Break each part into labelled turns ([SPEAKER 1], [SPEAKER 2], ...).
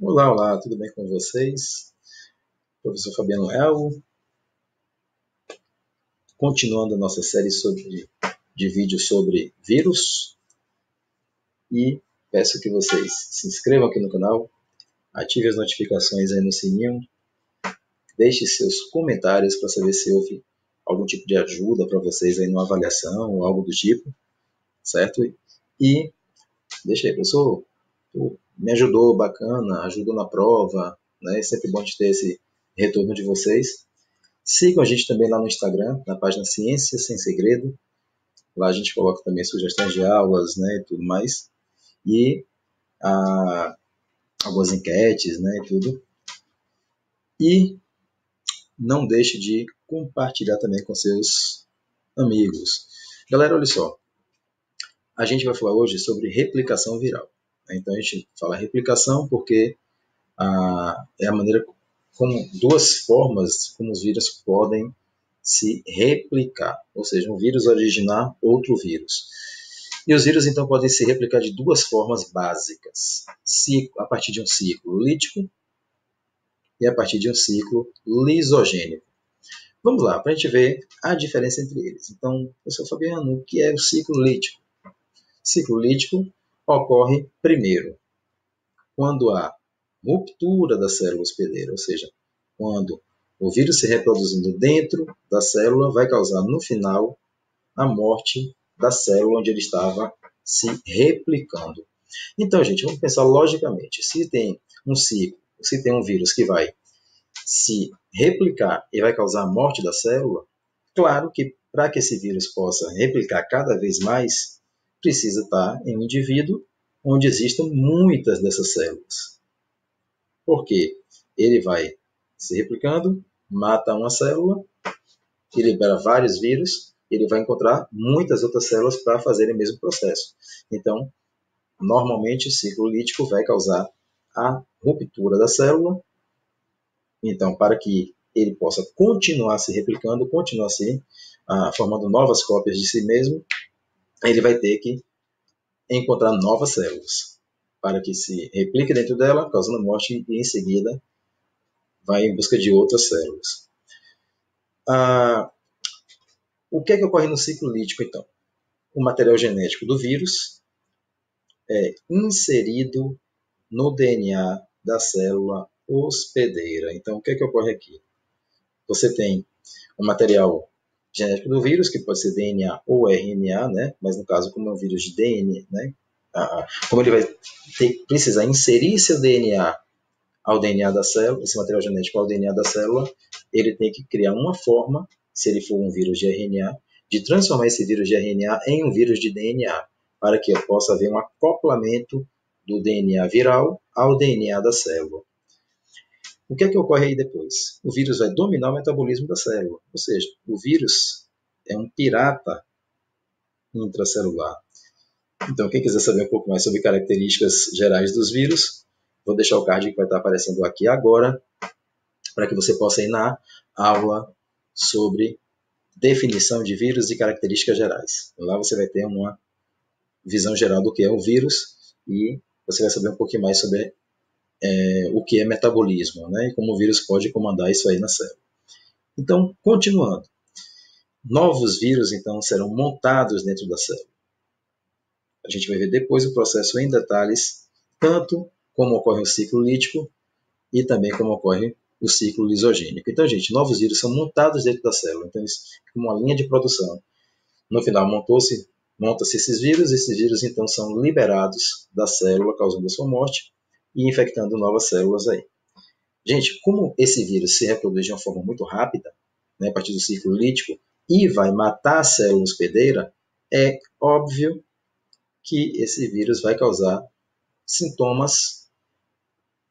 [SPEAKER 1] Olá, olá, tudo bem com vocês? Professor Fabiano Leal, continuando a nossa série de vídeos sobre vírus e peço que vocês se inscrevam aqui no canal, ativem as notificações aí no sininho, deixe seus comentários para saber se houve algum tipo de ajuda para vocês aí numa avaliação ou algo do tipo, certo? E deixa aí, professor, me ajudou, bacana, ajudou na prova, né? É sempre bom de ter esse retorno de vocês. Sigam a gente também lá no Instagram, na página Ciência Sem Segredo. Lá a gente coloca também sugestões de aulas, né, e tudo mais. E algumas enquetes, né, e tudo. E não deixe de compartilhar também com seus amigos. Galera, olha só. A gente vai falar hoje sobre replicação viral. Então a gente fala replicação porque é a maneira como duas formas como os vírus podem se replicar, ou seja, um vírus originar outro vírus. E os vírus então podem se replicar de duas formas básicas, a partir de um ciclo lítico e a partir de um ciclo lisogênico. Vamos lá, para a gente ver a diferença entre eles. Então, professor Fabiano, o que é o ciclo lítico? O ciclo lítico ocorre primeiro quando há ruptura da célula hospedeira, ou seja, quando o vírus se reproduzindo dentro da célula vai causar no final a morte da célula onde ele estava se replicando. Então, gente, vamos pensar logicamente. Se tem um ciclo, se tem um vírus que vai se replicar e vai causar a morte da célula, claro que para que esse vírus possa replicar cada vez mais, precisa estar em um indivíduo onde existam muitas dessas células. Por quê? Ele vai se replicando, mata uma célula e libera vários vírus, ele vai encontrar muitas outras células para fazerem o mesmo processo. Então, normalmente, o ciclo lítico vai causar a ruptura da célula. Então, para que ele possa continuar se replicando, continuar se formando novas cópias de si mesmo, ele vai ter que encontrar novas células para que se replique dentro dela, causando morte, e em seguida vai em busca de outras células. O que é que ocorre no ciclo lítico, então? O material genético do vírus é inserido no DNA da célula hospedeira. Então, o que é que ocorre aqui? Você tem o material genético do vírus, que pode ser DNA ou RNA, né? Mas no caso, como é um vírus de DNA, né? Como ele vai precisar inserir seu DNA ao DNA da célula, esse material genético ao DNA da célula, ele tem que criar uma forma, se ele for um vírus de RNA, de transformar esse vírus de RNA em um vírus de DNA, para que possa haver um acoplamento do DNA viral ao DNA da célula. O que é que ocorre aí depois? O vírus vai dominar o metabolismo da célula, ou seja, o vírus é um pirata intracelular. Então, quem quiser saber um pouco mais sobre características gerais dos vírus, vou deixar o card que vai estar aparecendo aqui agora, para que você possa ir na aula sobre definição de vírus e características gerais. Lá você vai ter uma visão geral do que é o vírus e você vai saber um pouquinho mais sobre o que é metabolismo, né, e como o vírus pode comandar isso aí na célula. Então, continuando. Novos vírus, então, serão montados dentro da célula. A gente vai ver depois o processo em detalhes, tanto como ocorre o ciclo lítico e também como ocorre o ciclo lisogênico. Então, gente, novos vírus são montados dentro da célula. Então, eles ficam uma linha de produção. No final, monta-se esses vírus então são liberados da célula, causando a sua morte e infectando novas células aí. Gente, como esse vírus se reproduz de uma forma muito rápida, né, a partir do ciclo lítico, e vai matar a célula hospedeira, é óbvio que esse vírus vai causar sintomas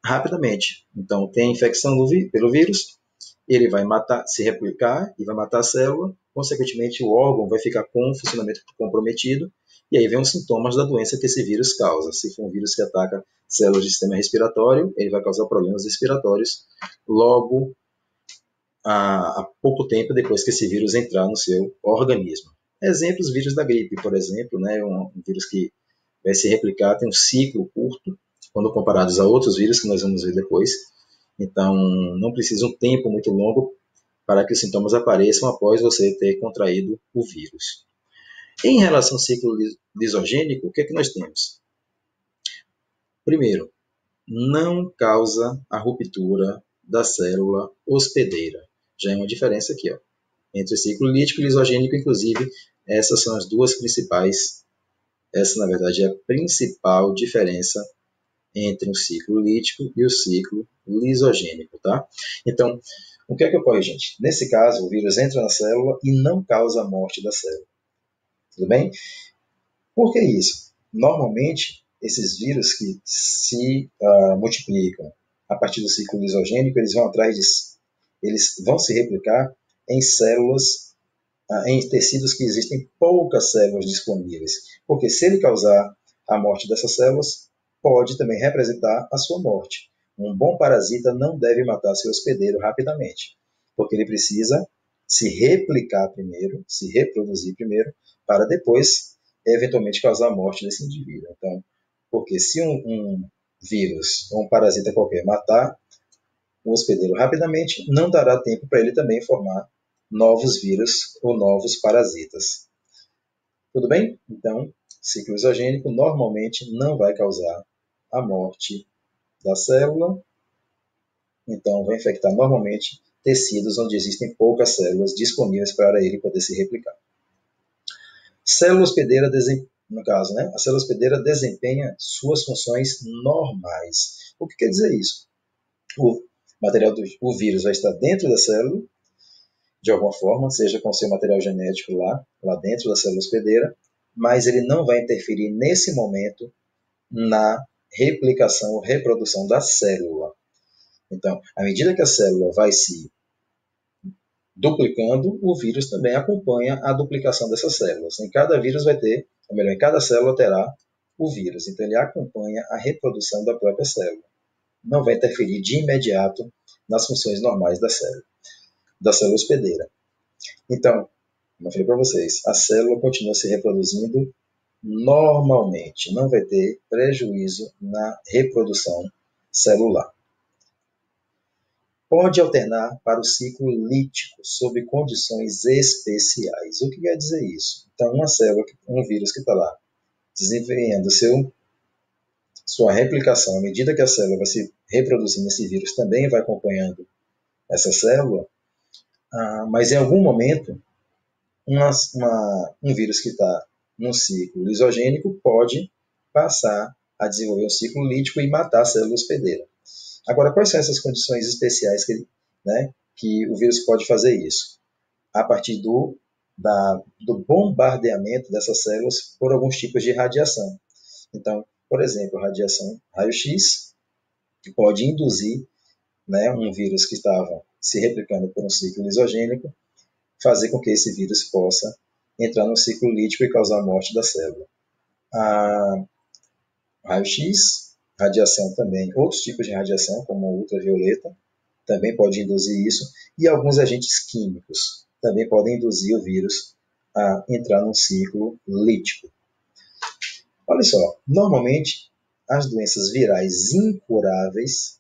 [SPEAKER 1] rapidamente. Então, tem a infecção pelo vírus, ele vai matar, se replicar e vai matar a célula, consequentemente o órgão vai ficar com o funcionamento comprometido, e aí vem os sintomas da doença que esse vírus causa. Se for um vírus que ataca células do sistema respiratório, ele vai causar problemas respiratórios logo a pouco tempo depois que esse vírus entrar no seu organismo. Exemplos, vírus da gripe, por exemplo, né, um vírus que vai se replicar, tem um ciclo curto, quando comparados a outros vírus que nós vamos ver depois. Então, não precisa um tempo muito longo para que os sintomas apareçam após você ter contraído o vírus. Em relação ao ciclo lisogênico, o que é que nós temos? Primeiro, não causa a ruptura da célula hospedeira. Já é uma diferença aqui, ó, entre ciclo lítico e lisogênico, inclusive, essas são as duas principais. Essa, na verdade, é a principal diferença entre o ciclo lítico e o ciclo lisogênico, tá? Então, o que é que ocorre, gente? Nesse caso, o vírus entra na célula e não causa a morte da célula. Tudo bem? Por que isso? Normalmente, esses vírus que se multiplicam a partir do ciclo lisogênico, eles vão se replicar em células, em tecidos que existem poucas células disponíveis. Porque se ele causar a morte dessas células, pode também representar a sua morte. Um bom parasita não deve matar seu hospedeiro rapidamente, porque ele precisa se replicar primeiro, se reproduzir primeiro, para depois, eventualmente, causar a morte desse indivíduo. Então, porque se um vírus ou um parasita qualquer matar o hospedeiro rapidamente, não dará tempo para ele também formar novos vírus ou novos parasitas. Tudo bem? Então, ciclo isogênico normalmente não vai causar a morte da célula, então vai infectar normalmente tecidos onde existem poucas células disponíveis para ele poder se replicar. Célula hospedeira, no caso, né? A célula hospedeira desempenha suas funções normais. O que quer dizer isso? O vírus vai estar dentro da célula, de alguma forma, seja com seu material genético lá dentro da célula hospedeira, mas ele não vai interferir nesse momento na replicação ou reprodução da célula. Então, à medida que a célula vai se duplicando, o vírus também acompanha a duplicação dessas células. Em cada vírus vai ter, ou melhor, em cada célula terá o vírus. Então, ele acompanha a reprodução da própria célula. Não vai interferir de imediato nas funções normais da célula hospedeira. Então, como eu falei para vocês, a célula continua se reproduzindo normalmente, não vai ter prejuízo na reprodução celular. Pode alternar para o ciclo lítico sob condições especiais. O que quer dizer isso? Então, uma célula, um vírus que está lá desenvolvendo sua replicação, à medida que a célula vai se reproduzindo, esse vírus também vai acompanhando essa célula, mas em algum momento, um vírus que está num ciclo lisogênico pode passar a desenvolver um ciclo lítico e matar a célula hospedeira. Agora, quais são essas condições especiais que o vírus pode fazer isso? A partir do bombardeamento dessas células por alguns tipos de radiação. Então, por exemplo, a radiação raio-x, que pode induzir um vírus que estava se replicando por um ciclo lisogênico, fazer com que esse vírus possa entrar no ciclo lítico e causar a morte da célula. A raio-x, radiação também, outros tipos de radiação, como a ultravioleta, também pode induzir isso, e alguns agentes químicos também podem induzir o vírus a entrar num ciclo lítico. Olha só, normalmente as doenças virais incuráveis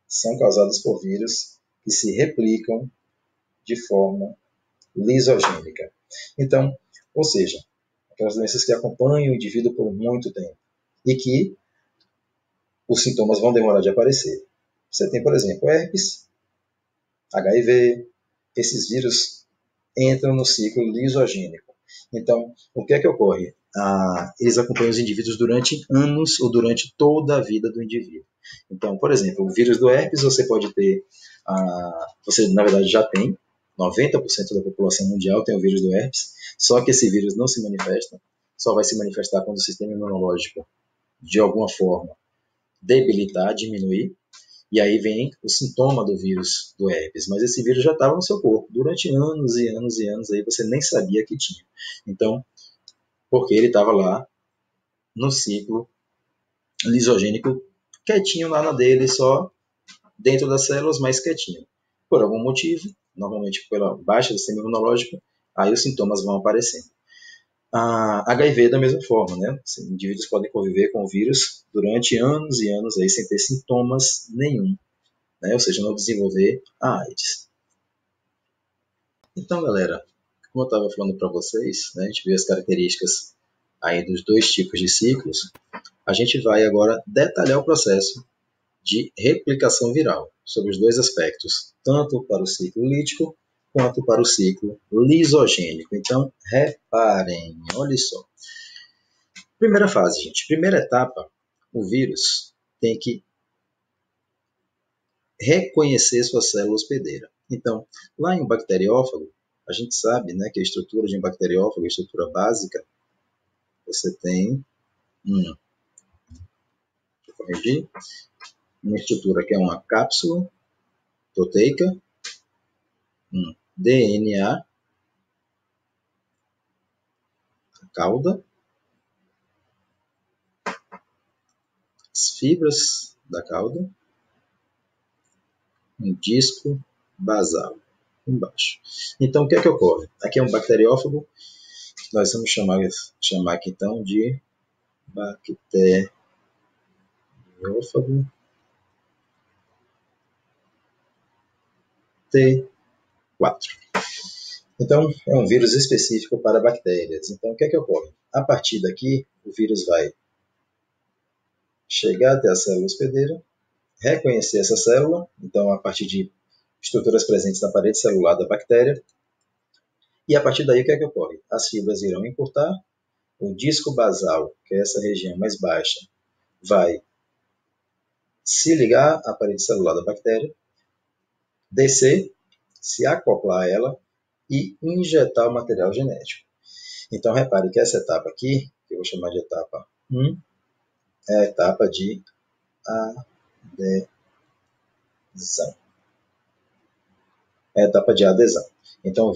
[SPEAKER 1] são causadas por vírus que se replicam de forma lisogênica. Então, ou seja, aquelas doenças que acompanham o indivíduo por muito tempo e que os sintomas vão demorar de aparecer. Você tem, por exemplo, herpes, HIV, esses vírus entram no ciclo lisogênico. Então, o que é que ocorre? Eles acompanham os indivíduos durante anos ou durante toda a vida do indivíduo. Então, por exemplo, o vírus do herpes você pode ter, você na verdade já tem, 90% da população mundial tem o vírus do herpes, só que esse vírus não se manifesta, só vai se manifestar quando o sistema imunológico, de alguma forma, debilitar, diminuir, e aí vem o sintoma do vírus do herpes. Mas esse vírus já estava no seu corpo durante anos e anos e anos, aí você nem sabia que tinha. Então, porque ele estava lá no ciclo lisogênico, quietinho lá na dele, só dentro das células, mas quietinho. Por algum motivo, normalmente pela baixa do sistema imunológico, aí os sintomas vão aparecendo. A HIV da mesma forma, né? Indivíduos podem conviver com o vírus durante anos e anos aí, sem ter sintomas nenhum, né? Ou seja, não desenvolver a AIDS. Então, galera, como eu estava falando para vocês, né, a gente viu as características aí dos dois tipos de ciclos. A gente vai agora detalhar o processo de replicação viral sobre os dois aspectos, tanto para o ciclo lítico quanto para o ciclo lisogênico. Então, reparem, olha só. Primeira fase, gente. Primeira etapa, o vírus tem que reconhecer sua célula hospedeira. Então, lá em um bacteriófago, a gente sabe, né, que a estrutura de um bacteriófago, a estrutura básica, você tem deixa eu corrigir, uma estrutura que é uma cápsula proteica, um DNA, a cauda, as fibras da cauda, um disco basal embaixo. Então, o que é que ocorre? Aqui é um bacteriófago, que nós vamos chamar aqui então de bacteriófago T4. Então, é um vírus específico para bactérias. Então, o que é que ocorre? A partir daqui, o vírus vai chegar até a célula hospedeira, reconhecer essa célula, então, a partir de estruturas presentes na parede celular da bactéria, e a partir daí, o que é que ocorre? As fibras irão encurtar, o disco basal, que é essa região mais baixa, vai se ligar à parede celular da bactéria, descer, se acoplar a ela e injetar o material genético. Então, repare que essa etapa aqui, que eu vou chamar de etapa 1, é a etapa de adesão. É a etapa de adesão. Então, o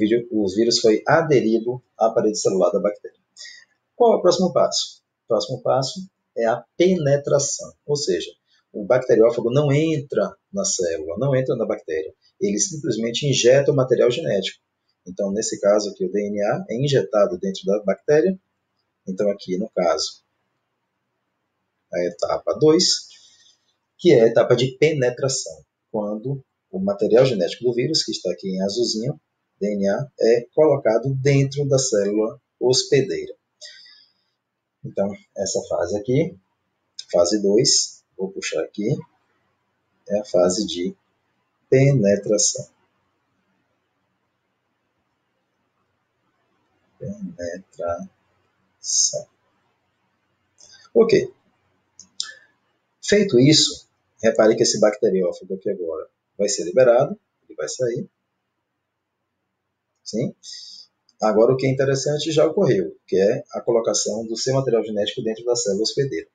[SPEAKER 1] vírus foi aderido à parede celular da bactéria. Qual é o próximo passo? O próximo passo é a penetração, ou seja, o bacteriófago não entra na célula, não entra na bactéria, ele simplesmente injeta o material genético. Então, nesse caso aqui, o DNA é injetado dentro da bactéria. Então, aqui, no caso, a etapa 2, que é a etapa de penetração, quando o material genético do vírus, que está aqui em azulzinho, DNA, é colocado dentro da célula hospedeira. Então, essa fase aqui, fase 2, vou puxar aqui, é a fase de penetração. Penetração. Ok. Feito isso, repare que esse bacteriófago aqui agora vai ser liberado, ele vai sair. Sim? Agora, o que é interessante já ocorreu, que é a colocação do seu material genético dentro da célula hospedeira.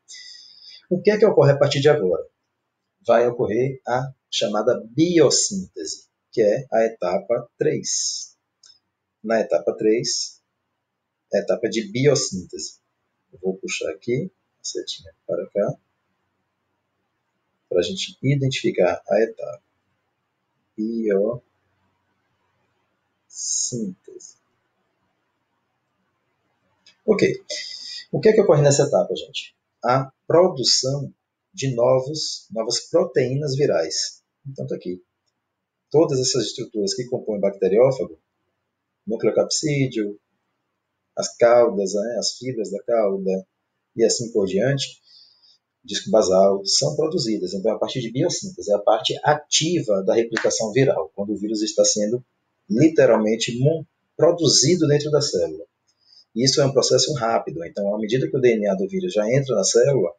[SPEAKER 1] O que é que ocorre a partir de agora? Vai ocorrer a chamada biossíntese, que é a etapa 3. Na etapa 3, é a etapa de biossíntese. Eu vou puxar aqui, a setinha para cá, para a gente identificar a etapa. Biossíntese. Ok. O que é que ocorre nessa etapa, gente? A produção de novas proteínas virais. Então, tá aqui. Todas essas estruturas que compõem o bacteriófago, nucleocapsídeo, as caudas, né, as fibras da cauda e assim por diante, disco basal, são produzidas. Então, a partir de biossíntese, é a parte ativa da replicação viral, quando o vírus está sendo literalmente produzido dentro da célula. Isso é um processo rápido. Então, à medida que o DNA do vírus já entra na célula,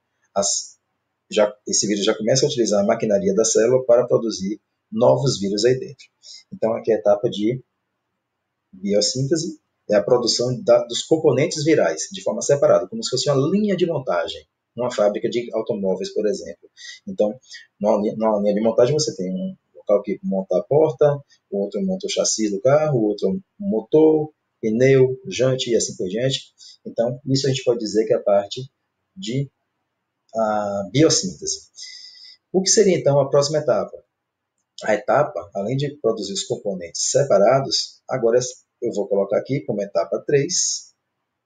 [SPEAKER 1] esse vírus já começa a utilizar a maquinaria da célula para produzir novos vírus aí dentro. Então, aqui é a etapa de biossíntese, é a produção dos componentes virais de forma separada, como se fosse uma linha de montagem, numa fábrica de automóveis, por exemplo. Então, numa linha de montagem você tem um local que monta a porta, o outro monta o chassi do carro, o outro motor, pneu, jante e assim por diante. Então, isso a gente pode dizer que é a parte de biossíntese. O que seria então a próxima etapa? A etapa, além de produzir os componentes separados, agora eu vou colocar aqui como etapa 3,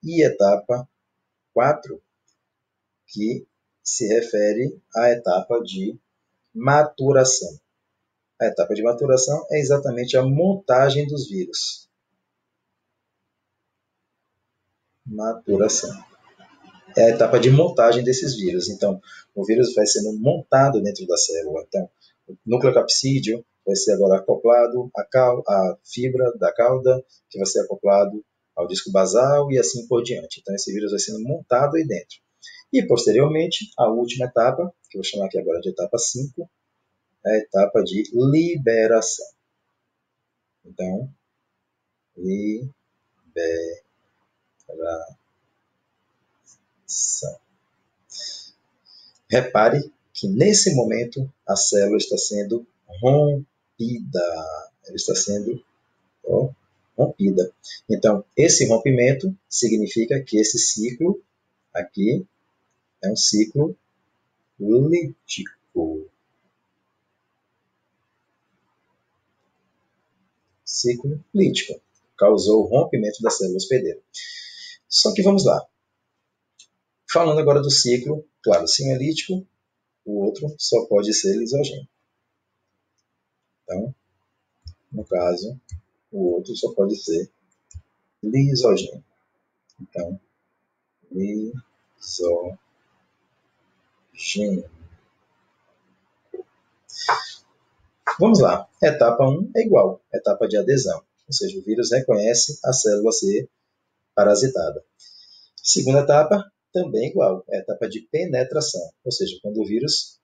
[SPEAKER 1] E etapa 4, que se refere à etapa de maturação. A etapa de maturação é exatamente a montagem dos vírus. Maturação. É a etapa de montagem desses vírus. Então, o vírus vai sendo montado dentro da célula. Então, o núcleo capsídeo vai ser agora acoplado à fibra da cauda, que vai ser acoplado ao disco basal e assim por diante. Então, esse vírus vai sendo montado aí dentro. E, posteriormente, a última etapa, que eu vou chamar aqui agora de etapa 5, é a etapa de liberação. Então, liberação. Repare que nesse momento a célula está sendo rompida. Ela está sendo rompida. Então, esse rompimento significa que esse ciclo aqui é um ciclo lítico. Ciclo lítico. Causou o rompimento da célula hospedeira. Só que vamos lá. Falando agora do ciclo, claro, se um é lítico, o outro só pode ser lisogênico. Então, no caso, o outro só pode ser lisogênico. Então, lisogênico. Vamos lá. Etapa 1 é igual, etapa de adesão. Ou seja, o vírus reconhece a célula ser parasitada. Segunda etapa, também igual, é a etapa de penetração. Ou seja, quando o vírus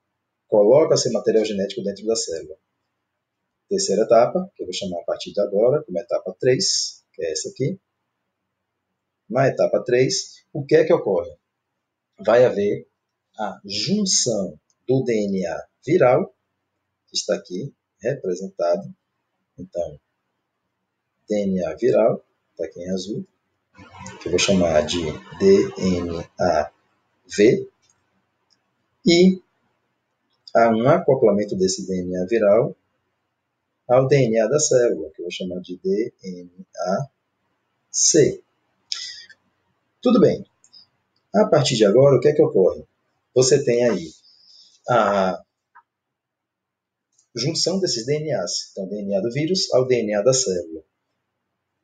[SPEAKER 1] coloca seu material genético dentro da célula. Terceira etapa, que eu vou chamar a partir de agora como etapa 3, que é essa aqui. Na etapa 3, o que é que ocorre? Vai haver a junção do DNA viral, que está aqui representado. Então, DNA viral, está aqui em azul, que eu vou chamar de DNA-V, e há um acoplamento desse DNA viral ao DNA da célula, que eu vou chamar de DNA-C. Tudo bem. A partir de agora, o que é que ocorre? Você tem aí a junção desses DNAs, então DNA do vírus ao DNA da célula.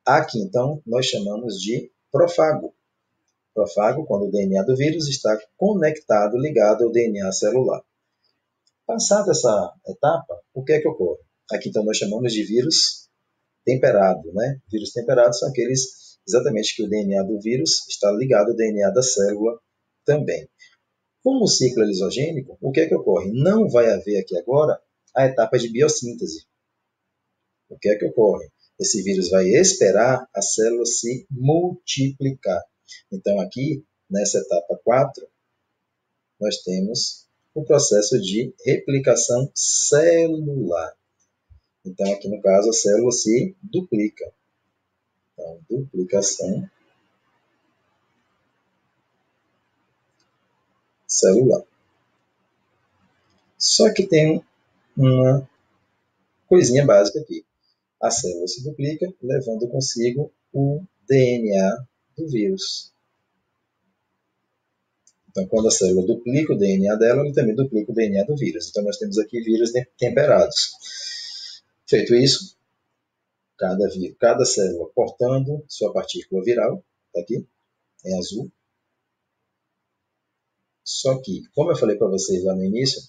[SPEAKER 1] Aqui, então, nós chamamos de profago. Profago, quando o DNA do vírus está conectado, ligado ao DNA celular. Passada essa etapa, o que é que ocorre? Aqui, então, nós chamamos de vírus temperado, né? Vírus temperados são aqueles exatamente que o DNA do vírus está ligado ao DNA da célula também. Como o ciclo é lisogênico, o que é que ocorre? Não vai haver aqui agora a etapa de biossíntese. O que é que ocorre? Esse vírus vai esperar a célula se multiplicar. Então, aqui, nessa etapa 4, nós temos o processo de replicação celular. Então, aqui no caso, a célula se duplica. Então, duplicação celular. Só que tem uma coisinha básica aqui. A célula se duplica, levando consigo o DNA do vírus. Então, quando a célula duplica o DNA dela, ela também duplica o DNA do vírus. Então, nós temos aqui vírus temperados. Feito isso, cada célula portando sua partícula viral, está aqui, em azul. Só que, como eu falei para vocês lá no início,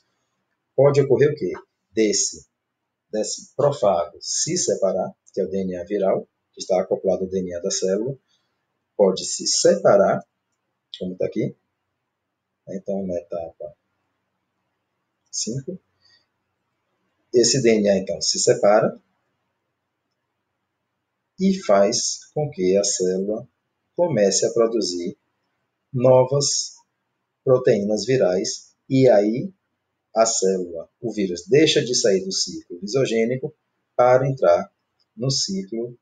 [SPEAKER 1] pode ocorrer o quê? Desse profago se separar, que é o DNA viral, que está acoplado ao DNA da célula, pode se separar, como está aqui. Então, na etapa 5, esse DNA então se separa e faz com que a célula comece a produzir novas proteínas virais e aí a célula, o vírus, deixa de sair do ciclo lisogênico para entrar no ciclo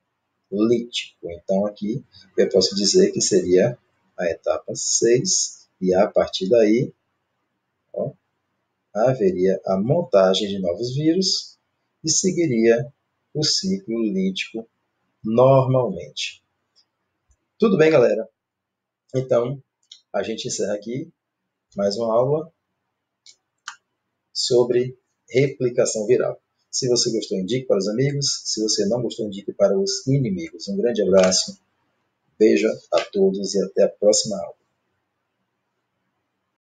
[SPEAKER 1] lítico. Então, aqui eu posso dizer que seria a etapa 6 e a partir daí haveria a montagem de novos vírus e seguiria o ciclo lítico normalmente. Tudo bem, galera? Então, a gente encerra aqui mais uma aula sobre replicação viral. Se você gostou, indique para os amigos. Se você não gostou, indique para os inimigos. Um grande abraço, beijo a todos e até a próxima aula.